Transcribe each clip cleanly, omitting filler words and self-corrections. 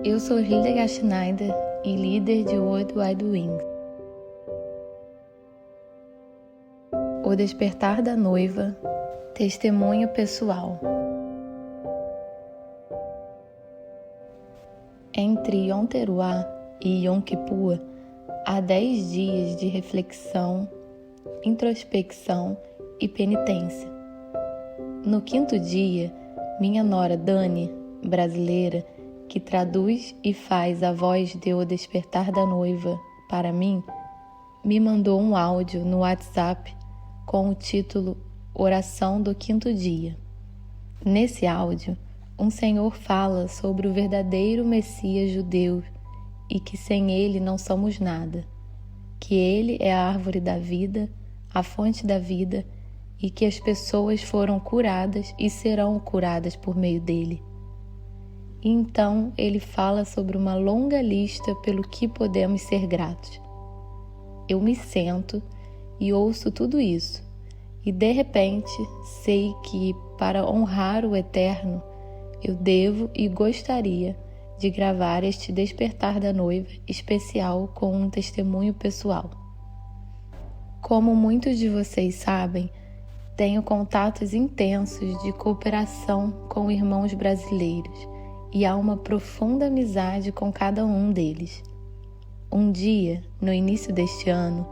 Eu sou Hilda Schneider e líder de World Wide Wings. O despertar da noiva, testemunho pessoal. Entre Yom Teruah e Yom Kippur, há 10 dias de reflexão, introspecção e penitência. No 5º dia, minha nora Dani, brasileira, que traduz e faz a voz de O Despertar da Noiva para mim, me mandou um áudio no WhatsApp com o título Oração do 5º Dia. Nesse áudio, um senhor fala sobre o verdadeiro Messias judeu e que sem ele não somos nada, que ele é a árvore da vida, a fonte da vida e que as pessoas foram curadas e serão curadas por meio dele. E então ele fala sobre uma longa lista pelo que podemos ser gratos. Eu me sento e ouço tudo isso, e de repente sei que, para honrar o Eterno, eu devo e gostaria de gravar este despertar da noiva especial com um testemunho pessoal. Como muitos de vocês sabem, tenho contatos intensos de cooperação com irmãos brasileiros e há uma profunda amizade com cada um deles. Um dia, no início deste ano,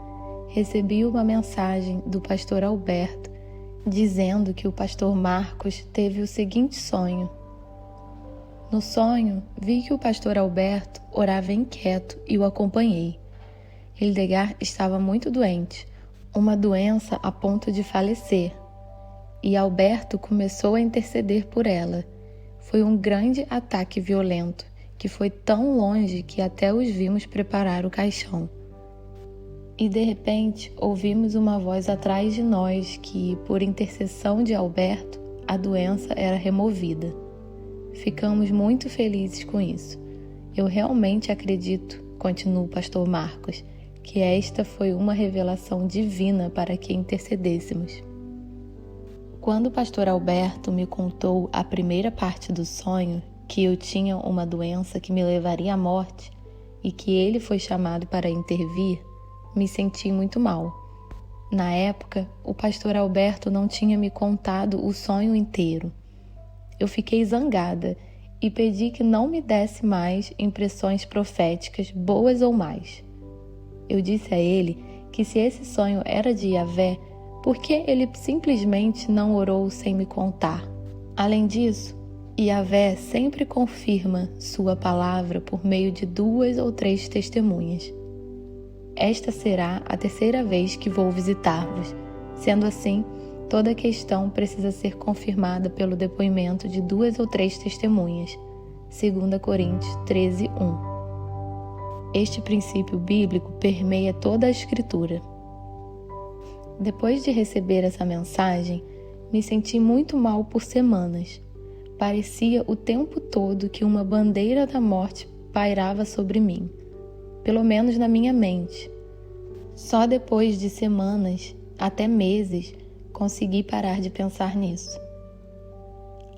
recebi uma mensagem do pastor Alberto dizendo que o pastor Marcos teve o seguinte sonho. No sonho, vi que o pastor Alberto orava inquieto e o acompanhei. Hildegard estava muito doente, uma doença a ponto de falecer, e Alberto começou a interceder por ela. Foi um grande ataque violento, que foi tão longe que até os vimos preparar o caixão. E de repente, ouvimos uma voz atrás de nós que, por intercessão de Alberto, a doença era removida. Ficamos muito felizes com isso. Eu realmente acredito, continua o pastor Marcos, que esta foi uma revelação divina para que intercedêssemos. Quando o pastor Alberto me contou a primeira parte do sonho, que eu tinha uma doença que me levaria à morte e que ele foi chamado para intervir, me senti muito mal. Na época, o pastor Alberto não tinha me contado o sonho inteiro. Eu fiquei zangada e pedi que não me desse mais impressões proféticas, boas ou más. Eu disse a ele que se esse sonho era de Yahvé, por que ele simplesmente não orou sem me contar? Além disso, Yahvé sempre confirma sua palavra por meio de 2 ou 3 testemunhas. Esta será a 3ª vez que vou visitar-vos. Sendo assim, toda questão precisa ser confirmada pelo depoimento de 2 ou 3 testemunhas. 2 Coríntios 13:1. Este princípio bíblico permeia toda a Escritura. Depois de receber essa mensagem, me senti muito mal por semanas. Parecia o tempo todo que uma bandeira da morte pairava sobre mim, pelo menos na minha mente. Só depois de semanas, até meses, consegui parar de pensar nisso.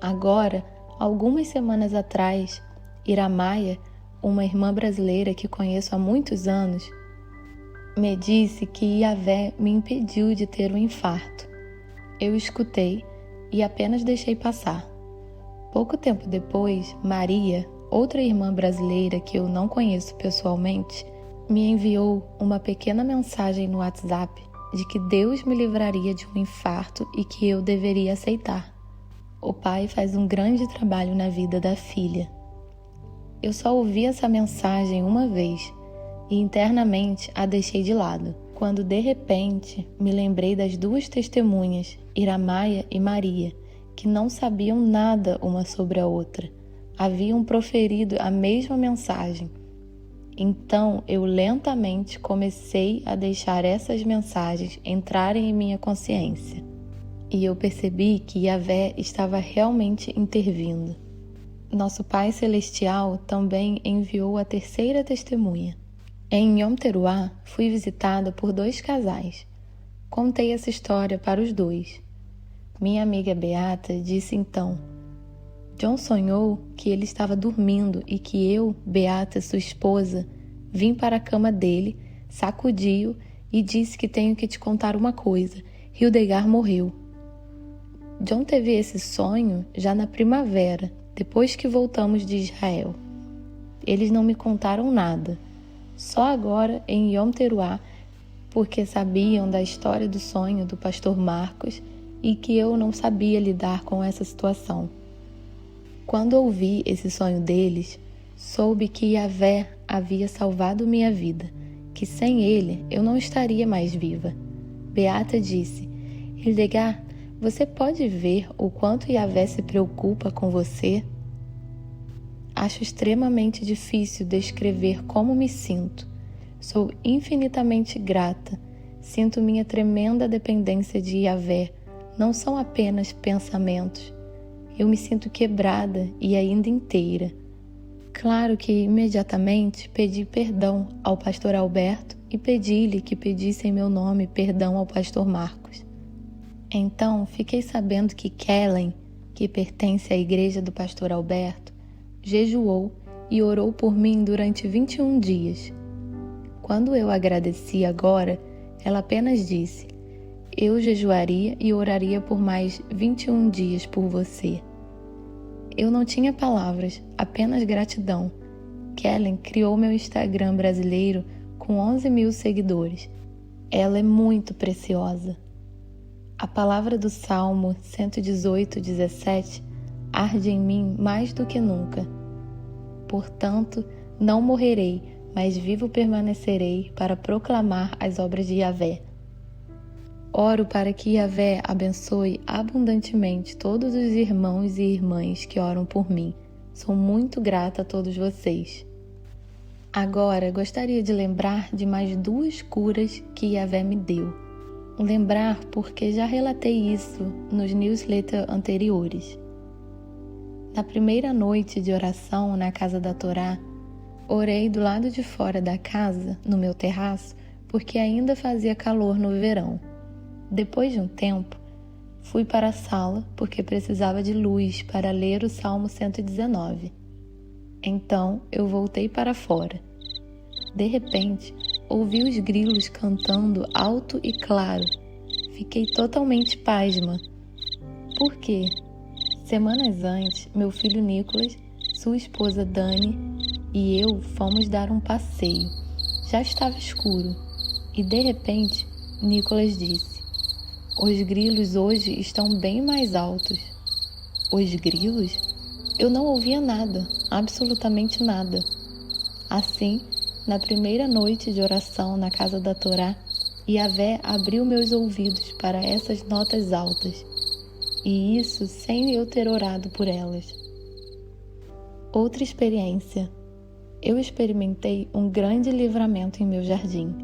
Agora, algumas semanas atrás, Iramaia, uma irmã brasileira que conheço há muitos anos, me disse que Yahvé me impediu de ter um infarto. Eu escutei e apenas deixei passar. Pouco tempo depois, Maria, outra irmã brasileira que eu não conheço pessoalmente, me enviou uma pequena mensagem no WhatsApp de que Deus me livraria de um infarto e que eu deveria aceitar. O pai faz um grande trabalho na vida da filha. Eu só ouvi essa mensagem uma vez e internamente a deixei de lado, quando de repente me lembrei das 2 testemunhas, Iramaia e Maria, que não sabiam nada uma sobre a outra. Haviam proferido a mesma mensagem. Então eu lentamente comecei a deixar essas mensagens entrarem em minha consciência. E eu percebi que Yahvé estava realmente intervindo. Nosso Pai Celestial também enviou a 3ª testemunha. Em Yom Teruah, fui visitada por 2 casais. Contei essa história para os 2. Minha amiga Beata disse então: John sonhou que ele estava dormindo e que eu, Beata, sua esposa, vim para a cama dele, sacudi-o e disse que tenho que te contar uma coisa. Hildegard morreu. John teve esse sonho já na primavera, depois que voltamos de Israel. Eles não me contaram nada, só agora em Yom Teruah, porque sabiam da história do sonho do pastor Marcos e que eu não sabia lidar com essa situação. Quando ouvi esse sonho deles, soube que Yahvé havia salvado minha vida, que sem ele eu não estaria mais viva. Beata disse: Hildegard, você pode ver o quanto Yahvé se preocupa com você? Acho extremamente difícil descrever como me sinto. Sou infinitamente grata. Sinto minha tremenda dependência de Yahvé. Não são apenas pensamentos. Eu me sinto quebrada e ainda inteira. Claro que imediatamente pedi perdão ao pastor Alberto e pedi-lhe que pedisse em meu nome perdão ao pastor Marcos. Então fiquei sabendo que Kellen, que pertence à igreja do pastor Alberto, jejuou e orou por mim durante 21 dias. Quando eu agradeci agora, ela apenas disse: eu jejuaria e oraria por mais 21 dias por você. Eu não tinha palavras, apenas gratidão. Kellen criou meu Instagram brasileiro com 11.000 seguidores. Ela é muito preciosa. A palavra do Salmo 118:17 arde em mim mais do que nunca. Portanto, não morrerei, mas vivo permanecerei para proclamar as obras de Yahvé. Oro para que Yahvé abençoe abundantemente todos os irmãos e irmãs que oram por mim. Sou muito grata a todos vocês. Agora, gostaria de lembrar de mais 2 curas que Yahvé me deu. Lembrar porque já relatei isso nos newsletters anteriores. Na primeira noite de oração na casa da Torá, orei do lado de fora da casa, no meu terraço, porque ainda fazia calor no verão. Depois de um tempo, fui para a sala porque precisava de luz para ler o Salmo 119. Então, eu voltei para fora. De repente, ouvi os grilos cantando alto e claro. Fiquei totalmente pasma. Por quê? Semanas antes, meu filho Nicolas, sua esposa Dani e eu fomos dar um passeio. Já estava escuro e, de repente, Nicolas disse: os grilos hoje estão bem mais altos. Os grilos? Eu não ouvia nada, absolutamente nada. Assim, na primeira noite de oração na casa da Torá, Yahvé abriu meus ouvidos para essas notas altas, e isso sem eu ter orado por elas. Outra experiência. Eu experimentei um grande livramento em meu jardim.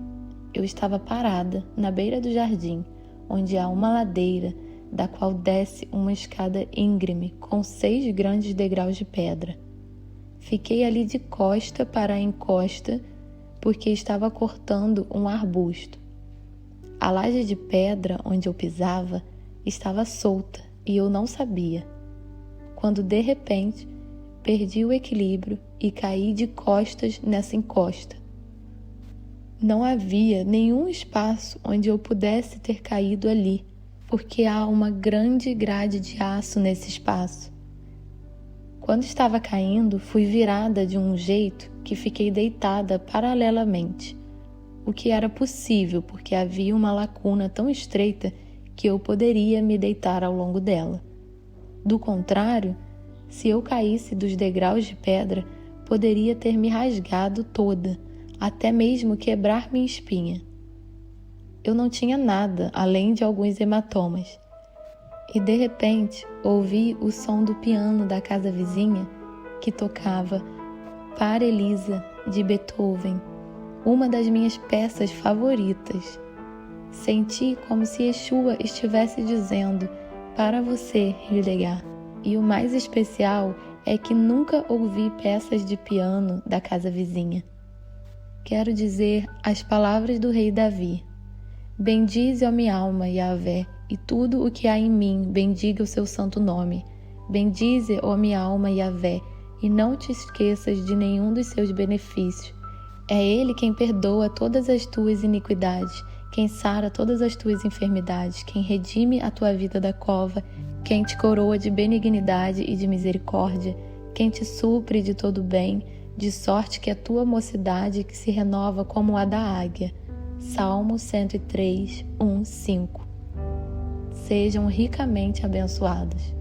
Eu estava parada na beira do jardim, onde há uma ladeira, da qual desce uma escada íngreme com 6 grandes degraus de pedra. Fiquei ali de costa para encosta, porque estava cortando um arbusto. A laje de pedra onde eu pisava estava solta e eu não sabia. Quando de repente perdi o equilíbrio e caí de costas nessa encosta. Não havia nenhum espaço onde eu pudesse ter caído ali, porque há uma grande grade de aço nesse espaço. Quando estava caindo, fui virada de um jeito que fiquei deitada paralelamente, o que era possível porque havia uma lacuna tão estreita que eu poderia me deitar ao longo dela. Do contrário, se eu caísse dos degraus de pedra, poderia ter me rasgado toda, até mesmo quebrar minha espinha. Eu não tinha nada além de alguns hematomas. E de repente ouvi o som do piano da casa vizinha que tocava Para Elisa de Beethoven, uma das minhas peças favoritas. Senti como se Yeshua estivesse dizendo: para você, Hildegard. E o mais especial é que nunca ouvi peças de piano da casa vizinha. Quero dizer as palavras do rei Davi: bendize, ó minha alma, Yahvé, e tudo o que há em mim bendiga o seu santo nome. Bendize, ó minha alma, Yahvé, e não te esqueças de nenhum dos seus benefícios. É Ele quem perdoa todas as tuas iniquidades, quem sara todas as tuas enfermidades, quem redime a tua vida da cova, quem te coroa de benignidade e de misericórdia, quem te supre de todo bem, de sorte que a tua mocidade que se renova como a da águia. Salmo 103, 1, 5. Sejam ricamente abençoados.